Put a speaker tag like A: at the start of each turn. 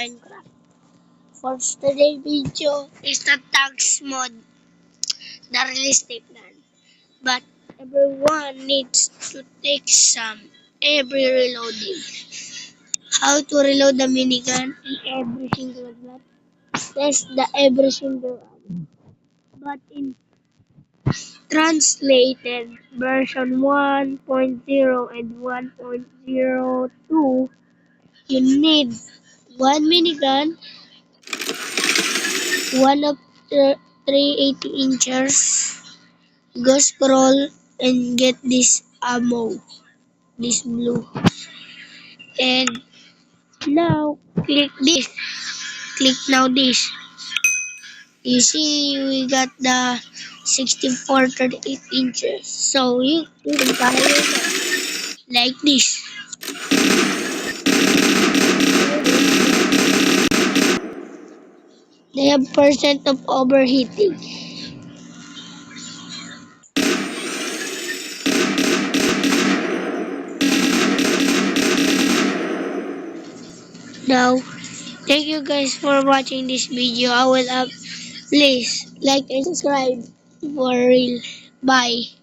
A: Minecraft. For today's video is the tacz mod, the realistic one. But everyone needs to take some every reloading. How to reload the minigun in every single one. That's the every single one. But in translated version 1.0 and 1.02, you need one minigun, one of the 380 inches, go scroll and get this ammo, this blue. And now click this, click now this. You see we got the 64-38 inches. So you can fire it like this. They have percent of overheating. Now, thank you guys for watching this video. I will please like and subscribe for real. Bye.